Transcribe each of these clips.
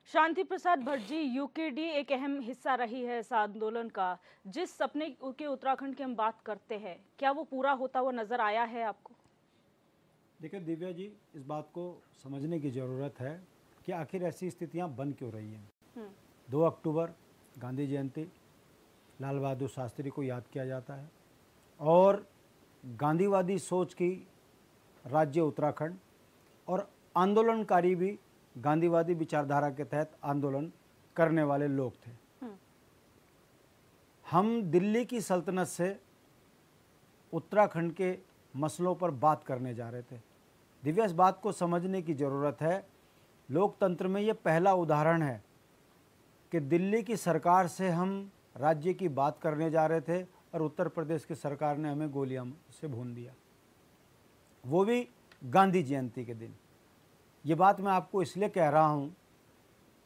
शांति Prasad Bhatt ji, UKD एक अहम हिस्सा रही है इस आंदोलन का। जिस सपने के उत्तराखंड की हम बात करते हैं, क्या वो पूरा होता हुआ नजर आया है आपको? देखिए दिव्या जी, इस बात को समझने की ज़रूरत है कि आखिर ऐसी स्थितियां बन क्यों रही हैं। 2 अक्टूबर गांधी जयंती, लाल बहादुर शास्त्री को याद किया जाता है और गांधीवादी सोच की राज्य उत्तराखंड और आंदोलनकारी भी गांधीवादी विचारधारा के तहत आंदोलन करने वाले लोग थे। हम दिल्ली की सल्तनत से उत्तराखंड के मसलों पर बात करने जा रहे थे। दिव्या, इस बात को समझने की ज़रूरत है, लोकतंत्र में ये पहला उदाहरण है कि दिल्ली की सरकार से हम राज्य की बात करने जा रहे थे और उत्तर प्रदेश की सरकार ने हमें गोलियां से भून दिया, वो भी गांधी जयंती के दिन। ये बात मैं आपको इसलिए कह रहा हूँ,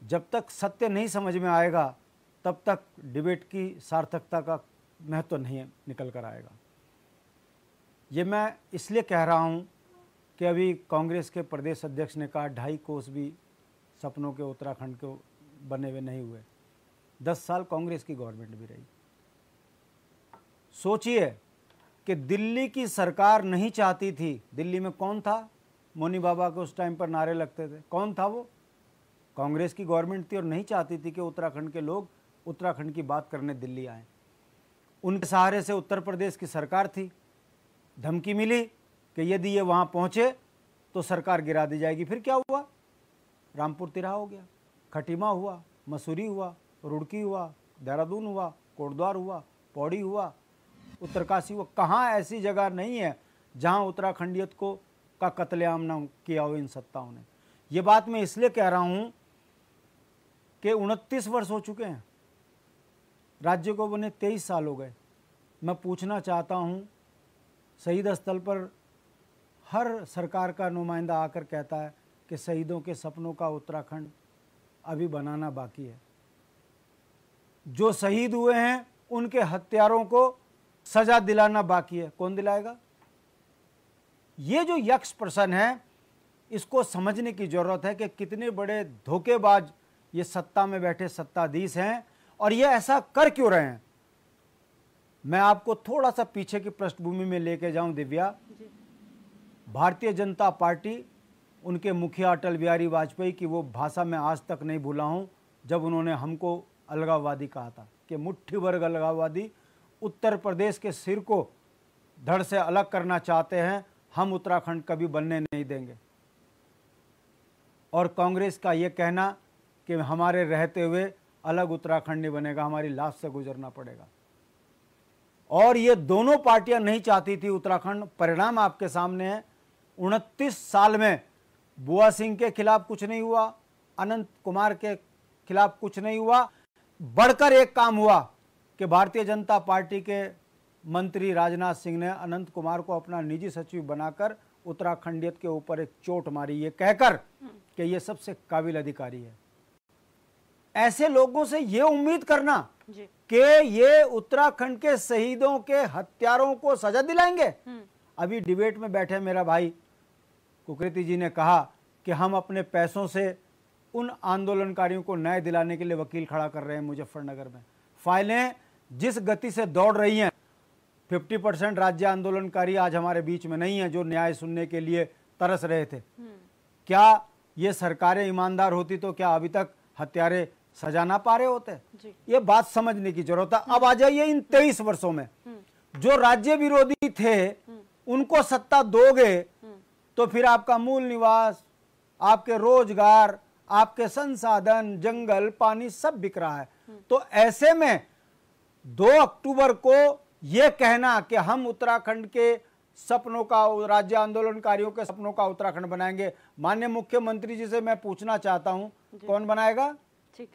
जब तक सत्य नहीं समझ में आएगा तब तक डिबेट की सार्थकता का महत्व नहीं निकल कर आएगा। ये मैं इसलिए कह रहा हूँ कि अभी कांग्रेस के प्रदेश अध्यक्ष ने कहा 2.5 कोस भी सपनों के उत्तराखंड को बने हुए नहीं हुए। 10 साल कांग्रेस की गवर्नमेंट भी रही। सोचिए कि दिल्ली की सरकार नहीं चाहती थी। दिल्ली में कौन था? मोनी बाबा के उस टाइम पर नारे लगते थे। कौन था वो? कांग्रेस की गवर्नमेंट थी और नहीं चाहती थी कि उत्तराखंड के लोग उत्तराखंड की बात करने दिल्ली आए। उनके सहारे से उत्तर प्रदेश की सरकार थी। धमकी मिली कि यदि ये वहाँ पहुँचे तो सरकार गिरा दी जाएगी। फिर क्या हुआ? रामपुर तिराहा हो गया, खटीमा हुआ, मसूरी हुआ, रुड़की हुआ, देहरादून हुआ, कोटद्वार हुआ, पौड़ी हुआ, उत्तरकाशी हुआ। कहाँ ऐसी जगह नहीं है जहाँ उत्तराखंडियत को का कत्लेआम ना किया हो इन सत्ताओं ने। ये बात मैं इसलिए कह रहा हूँ कि 29 वर्ष हो चुके हैं, राज्य को बने 23 साल हो गए। मैं पूछना चाहता हूँ, शहीद स्थल पर हर सरकार का नुमाइंदा आकर कहता है कि शहीदों के सपनों का उत्तराखंड अभी बनाना बाकी है। जो शहीद हुए हैं उनके हत्यारों को सजा दिलाना बाकी है। कौन दिलाएगा? ये जो यक्ष प्रश्न है, इसको समझने की जरूरत है कि कितने बड़े धोखेबाज ये सत्ता में बैठे सत्ताधीश हैं और ये ऐसा कर क्यों रहे हैं। मैं आपको थोड़ा सा पीछे की पृष्ठभूमि में लेके जाऊं दिव्या। भारतीय जनता पार्टी, उनके मुखिया अटल बिहारी वाजपेयी की वो भाषा मैं आज तक नहीं भूला हूं, जब उन्होंने हमको अलगाववादी कहा था कि मुट्ठी वर्ग अलगाववादी उत्तर प्रदेश के सिर को धड़ से अलग करना चाहते हैं, हम उत्तराखंड कभी बनने नहीं देंगे। और कांग्रेस का ये कहना कि हमारे रहते हुए अलग उत्तराखंड नहीं बनेगा, हमारी लाश से गुजरना पड़ेगा। और ये दोनों पार्टियां नहीं चाहती थी उत्तराखंड। परिणाम आपके सामने है। 29 साल में बुआ सिंह के खिलाफ कुछ नहीं हुआ, अनंत कुमार के खिलाफ कुछ नहीं हुआ। बढ़कर एक काम हुआ कि भारतीय जनता पार्टी के मंत्री राजनाथ सिंह ने अनंत कुमार को अपना निजी सचिव बनाकर उत्तराखंडियत के ऊपर एक चोट मारी, ये कहकर कि ये सबसे काबिल अधिकारी है। ऐसे लोगों से ये उम्मीद करना कि ये उत्तराखंड के शहीदों के हत्यारों को सजा दिलाएंगे। अभी डिबेट में बैठे मेरा भाई कुकृति जी ने कहा कि हम अपने पैसों से उन आंदोलनकारियों को न्याय दिलाने के लिए वकील खड़ा कर रहे हैं मुजफ्फरनगर में। फाइलें जिस गति से दौड़ रही हैं, 50% राज्य आंदोलनकारी आज हमारे बीच में नहीं है जो न्याय सुनने के लिए तरस रहे थे। क्या ये सरकारें ईमानदार होती तो क्या अभी तक हत्यारे सजा ना पा रहे होते? ये बात समझने की जरूरत है। अब आ जाइए इन 23 वर्षों में जो राज्य विरोधी थे उनको सत्ता दोगे तो फिर आपका मूल निवास, आपके रोजगार, आपके संसाधन, जंगल, पानी सब बिक रहा है। तो ऐसे में 2 अक्टूबर को यह कहना कि हम उत्तराखंड के सपनों का, राज्य आंदोलनकारियों के सपनों का उत्तराखंड बनाएंगे, माननीय मुख्यमंत्री जी से मैं पूछना चाहता हूं, कौन बनाएगा?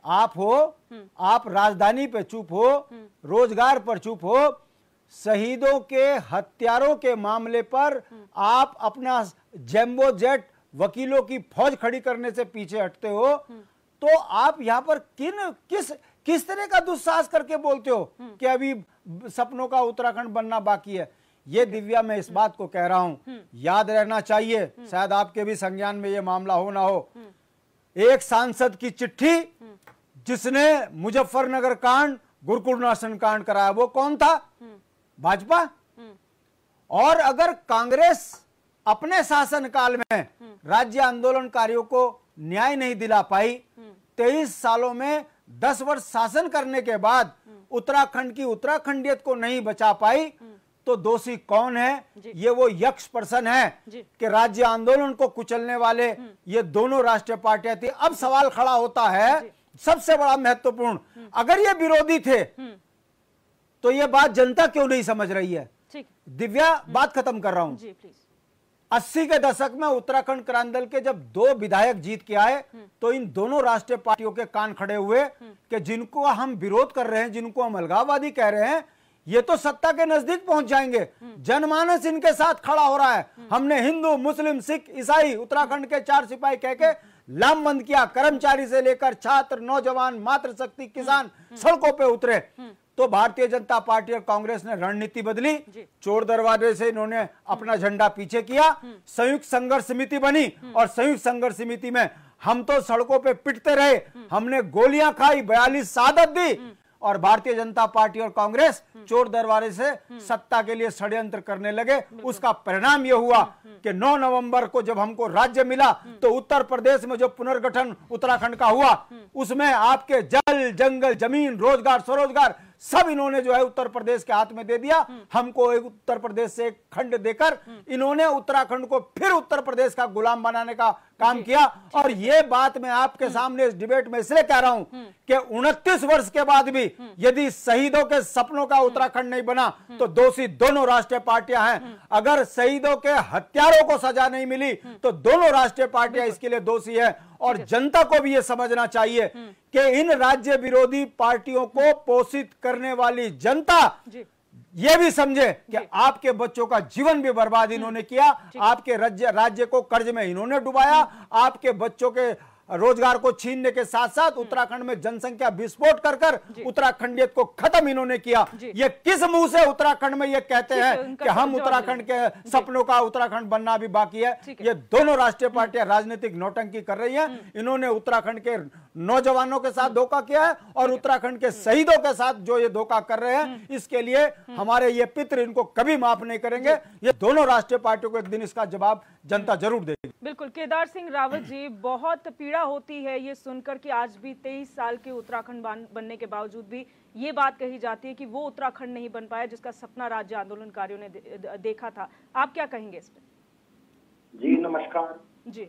आप हो? आप राजधानी पे चुप हो, रोजगार पर चुप हो, शहीदों के हत्यारों के मामले पर आप अपना जैम्बो जेट वकीलों की फौज खड़ी करने से पीछे हटते हो। तो आप यहां पर किस तरह का दुस्साहस करके बोलते हो कि अभी सपनों का उत्तराखंड बनना बाकी है? ये दिव्या, मैं इस बात को कह रहा हूं, याद रहना चाहिए, शायद आपके भी संज्ञान में ये मामला हो ना हो। एक सांसद की चिट्ठी जिसने मुजफ्फरनगर कांड, गुरुकुल नाशन कांड कराया, वो कौन था? भाजपा। और अगर कांग्रेस अपने शासनकाल में राज्य आंदोलनकारियों को न्याय नहीं दिला पाई, 23 सालों में 10 वर्ष शासन करने के बाद उत्तराखंड की उत्तराखंडियत को नहीं बचा पाई, तो दोषी कौन है? ये वो यक्ष पर्सन है कि राज्य आंदोलन को कुचलने वाले ये दोनों राष्ट्रीय पार्टियां थी। अब सवाल खड़ा होता है सबसे बड़ा महत्वपूर्ण, अगर ये विरोधी थे तो ये बात जनता क्यों नहीं समझ रही है? दिव्या, बात खत्म कर रहा हूं। 80 के दशक में उत्तराखंड क्रांति दल के जब 2 विधायक जीत के आए तो इन दोनों राष्ट्रीय पार्टियों के कान खड़े हुए कि जिनको हम विरोध कर रहे हैं, जिनको हम अलगाववादी कह रहे हैं, ये तो सत्ता के नजदीक पहुंच जाएंगे। जनमानस इनके साथ खड़ा हो रहा है। हमने हिंदू, मुस्लिम, सिख, ईसाई, उत्तराखंड के 4 सिपाही कह के लामबंद किया। कर्मचारी से लेकर छात्र, नौजवान, मातृशक्ति, किसान सड़कों पे उतरे। तो भारतीय जनता पार्टी और कांग्रेस ने रणनीति बदली, चोर दरवाजे से इन्होंने अपना झंडा पीछे किया, संयुक्त संघर्ष समिति बनी और संयुक्त संघर्ष समिति में हम तो सड़कों पे पिटते रहे, हमने गोलियां खाई, 42 शहादत दी, और भारतीय जनता पार्टी और कांग्रेस चोर दरवाजे से सत्ता के लिए षड्यंत्र करने लगे। उसका परिणाम यह हुआ कि 9 नवंबर को जब हमको राज्य मिला तो उत्तर प्रदेश में जो पुनर्गठन उत्तराखंड का हुआ, उसमें आपके जल, जंगल, जमीन, रोजगार, स्वरोजगार सब इन्होंने जो है उत्तर प्रदेश के हाथ में दे दिया। हमको एक उत्तर प्रदेश से एक खंड देकर इन्होंने उत्तराखंड को फिर उत्तर प्रदेश का गुलाम बनाने का काम किया। और ये बात मैं आपके सामने इस डिबेट में इसलिए कह रहा हूं कि 29 वर्ष के बाद भी यदि शहीदों के सपनों का उत्तराखंड नहीं बना तो दोषी दोनों राष्ट्रीय पार्टियां हैं। अगर शहीदों के हत्यारों को सजा नहीं मिली तो दोनों राष्ट्रीय पार्टियां इसके लिए दोषी है। और जनता को भी यह समझना चाहिए कि इन राज्य विरोधी पार्टियों को पोषित करने वाली जनता ये भी समझे कि आपके बच्चों का जीवन भी बर्बाद इन्होंने किया, आपके राज्य को कर्ज में इन्होंने डुबाया, आपके बच्चों के रोजगार को छीनने के साथ साथ उत्तराखंड में जनसंख्या विस्फोट कर कर उत्तराखंडियत को खत्म इन्होंने किया। ये किस मुंह से उत्तराखंड में ये कहते हैं कि हम उत्तराखंड के सपनों का उत्तराखंड बनना भी बाकी है? ये दोनों राष्ट्रीय पार्टियां राजनीतिक नौटंकी कर रही हैं। इन्होंने उत्तराखंड के नौजवानों के साथ धोखा किया है और उत्तराखंड के शहीदों के साथ जो ये धोखा कर रहे हैं, इसके लिए हमारे ये पितृ इनको कभी माफ नहीं करेंगे। ये दोनों राष्ट्रीय पार्टियों को एक दिन इसका जवाब जनता जरूर देगी। बिल्कुल केदार सिंह रावत जी, बहुत पीड़ा होती है ये सुनकर कि आज भी 23 साल के उत्तराखंड बनने के बावजूद भी ये बात कही जाती है कि वो उत्तराखंड नहीं बन पाया जिसका सपना राज्य आंदोलनकारियों ने देखा था। आप क्या कहेंगे इस पर? जी नमस्कार। जी